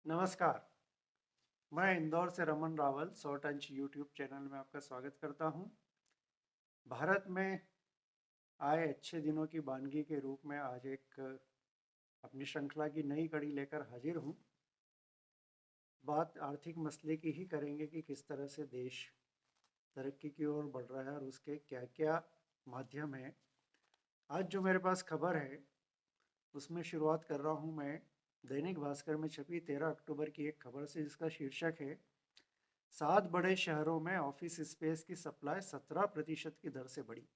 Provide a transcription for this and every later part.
नमस्कार। मैं इंदौर से रमन रावल शॉर्ट अंश यूट्यूब चैनल में आपका स्वागत करता हूं। भारत में आए अच्छे दिनों की वानगी के रूप में आज एक अपनी श्रृंखला की नई कड़ी लेकर हाजिर हूं। बात आर्थिक मसले की ही करेंगे कि किस तरह से देश तरक्की की ओर बढ़ रहा है और उसके क्या क्या माध्यम हैं। आज जो मेरे पास खबर है उसमें शुरुआत कर रहा हूं मैं दैनिक भास्कर में छपी 13 अक्टूबर की एक खबर से, जिसका शीर्षक है 7 बड़े शहरों में ऑफिस स्पेस की सप्लाई 17% की दर से बढ़ी।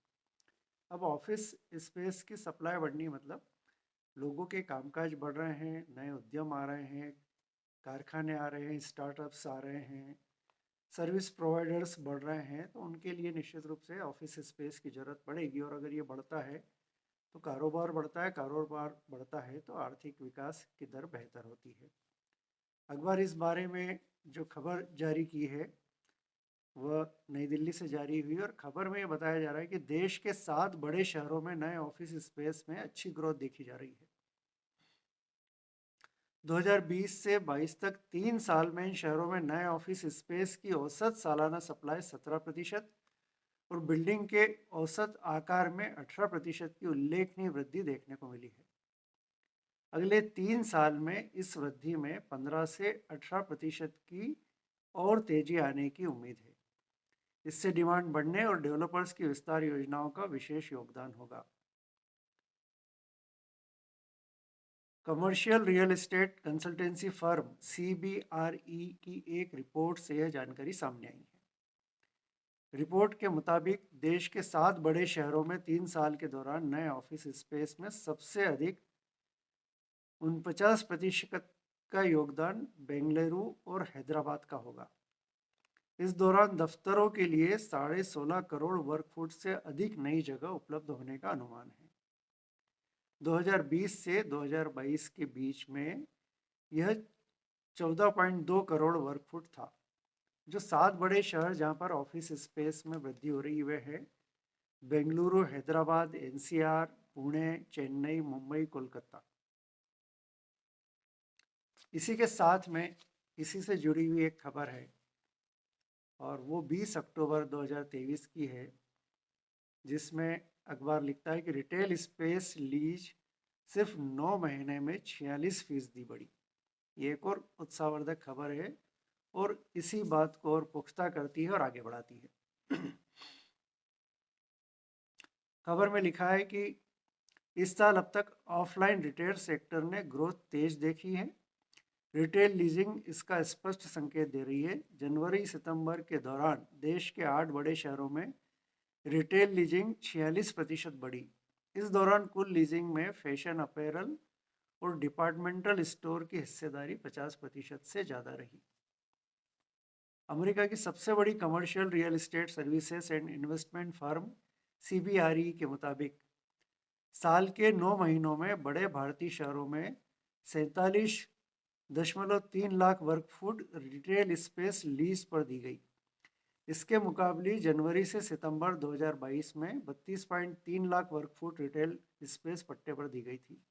अब ऑफिस स्पेस की सप्लाई बढ़नी मतलब लोगों के कामकाज बढ़ रहे हैं, नए उद्यम आ रहे हैं, कारखाने आ रहे हैं, स्टार्टअप्स आ रहे हैं, सर्विस प्रोवाइडर्स बढ़ रहे हैं, तो उनके लिए निश्चित रूप से ऑफिस स्पेस की ज़रूरत पड़ेगी। और अगर ये बढ़ता है तो कारोबार बढ़ता है, कारोबार बढ़ता है तो आर्थिक विकास की दर बेहतर होती है। अखबार इस बारे में जो खबर जारी की है वह नई दिल्ली से जारी हुई और खबर में ये बताया जा रहा है कि देश के 7 बड़े शहरों में नए ऑफिस स्पेस में अच्छी ग्रोथ देखी जा रही है। 2020 से 22 तक 3 साल में इन शहरों में नए ऑफिस स्पेस की औसत सालाना सप्लाई 17% और बिल्डिंग के औसत आकार में 18% की उल्लेखनीय वृद्धि देखने को मिली है। अगले 3 साल में इस वृद्धि में 15 से 18% की और तेजी आने की उम्मीद है। इससे डिमांड बढ़ने और डेवलपर्स की विस्तार योजनाओं का विशेष योगदान होगा। Commercial real estate consultancy firm CBRE की एक रिपोर्ट से यह जानकारी सामने आई है। रिपोर्ट के मुताबिक देश के 7 बड़े शहरों में 3 साल के दौरान नए ऑफिस स्पेस में सबसे अधिक 49% का योगदान बेंगलुरु और हैदराबाद का होगा। इस दौरान दफ्तरों के लिए 16.5 करोड़ वर्ग फुट से अधिक नई जगह उपलब्ध होने का अनुमान है। 2020 से 2022 के बीच में यह 14.2 करोड़ वर्ग फुट था। जो 7 बड़े शहर जहां पर ऑफिस स्पेस में वृद्धि हो रही है वे बेंगलुरु, हैदराबाद, NCR, पुणे, चेन्नई, मुंबई, कोलकाता। इसी के साथ में इसी से जुड़ी हुई एक खबर है और वो 20 अक्टूबर 2023 की है, जिसमें अखबार लिखता है कि रिटेल स्पेस लीज सिर्फ 9 महीने में 46% बढ़ी। ये एक और उत्साहवर्धक खबर है और इसी बात को और पुख्ता करती है और आगे बढ़ाती है। खबर में लिखा है कि इस साल अब तक ऑफलाइन रिटेल सेक्टर ने ग्रोथ तेज देखी है। रिटेल लीजिंग इसका स्पष्ट संकेत दे रही है। जनवरी सितंबर के दौरान देश के 8 बड़े शहरों में रिटेल लीजिंग 46% बढ़ी। इस दौरान कुल लीजिंग में फैशन अपैरल और डिपार्टमेंटल स्टोर की हिस्सेदारी 50% से ज़्यादा रही। अमेरिका की सबसे बड़ी commercial real estate services and investment firm CBRE के मुताबिक साल के 9 महीनों में बड़े भारतीय शहरों में 47.3 लाख वर्ग फुट रिटेल स्पेस लीज पर दी गई। इसके मुकाबले जनवरी से सितंबर 2022 में 32.3 लाख वर्ग फुट रिटेल स्पेस पट्टे पर दी गई थी।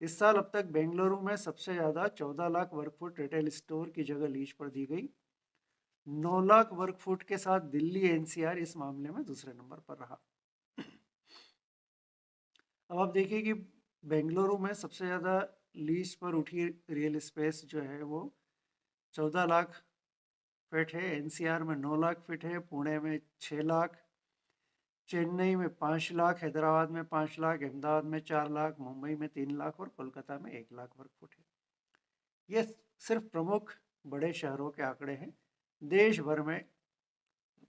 इस साल अब तक बेंगलुरु में सबसे ज़्यादा 14 लाख वर्ग फुट रिटेल स्टोर की जगह लीज पर दी गई। 9 लाख वर्ग फुट के साथ दिल्ली NCR इस मामले में दूसरे नंबर पर रहा। अब आप देखिए कि बेंगलुरु में सबसे ज़्यादा लीज पर उठी रियल स्पेस जो है वो 14 लाख फीट है, NCR में 9 लाख फीट है, पुणे में 6 लाख, चेन्नई में 5 लाख, हैदराबाद में 5 लाख, अहमदाबाद में 4 लाख, मुंबई में 3 लाख और कोलकाता में 1 लाख वर्ग फुट है। ये सिर्फ प्रमुख बड़े शहरों के आंकड़े हैं। देश भर में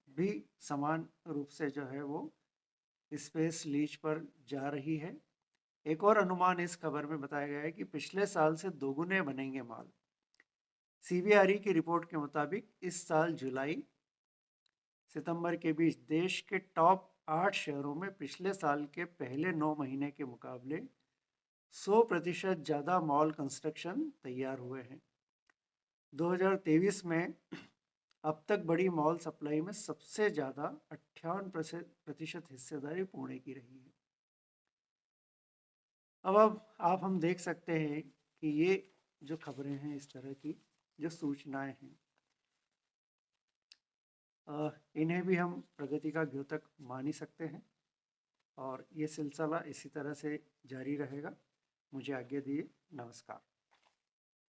भी समान रूप से जो है वो स्पेस लीज पर जा रही है। एक और अनुमान इस खबर में बताया गया है कि पिछले साल से दोगुने बनेंगे माल। CBRE की रिपोर्ट के मुताबिक इस साल जुलाई सितंबर के बीच देश के टॉप 8 शहरों में पिछले साल के पहले 9 महीने के मुकाबले 100% ज़्यादा मॉल कंस्ट्रक्शन तैयार हुए हैं। 2023 में अब तक बड़ी मॉल सप्लाई में सबसे ज़्यादा 58% हिस्सेदारी पुणे की रही है। अब आप हम देख सकते हैं कि ये जो खबरें हैं, इस तरह की जो सूचनाएं हैं, इन्हें भी हम प्रगति का द्योतक मान ही सकते हैं। और ये सिलसिला इसी तरह से जारी रहेगा। मुझे आज्ञा दिए। नमस्कार।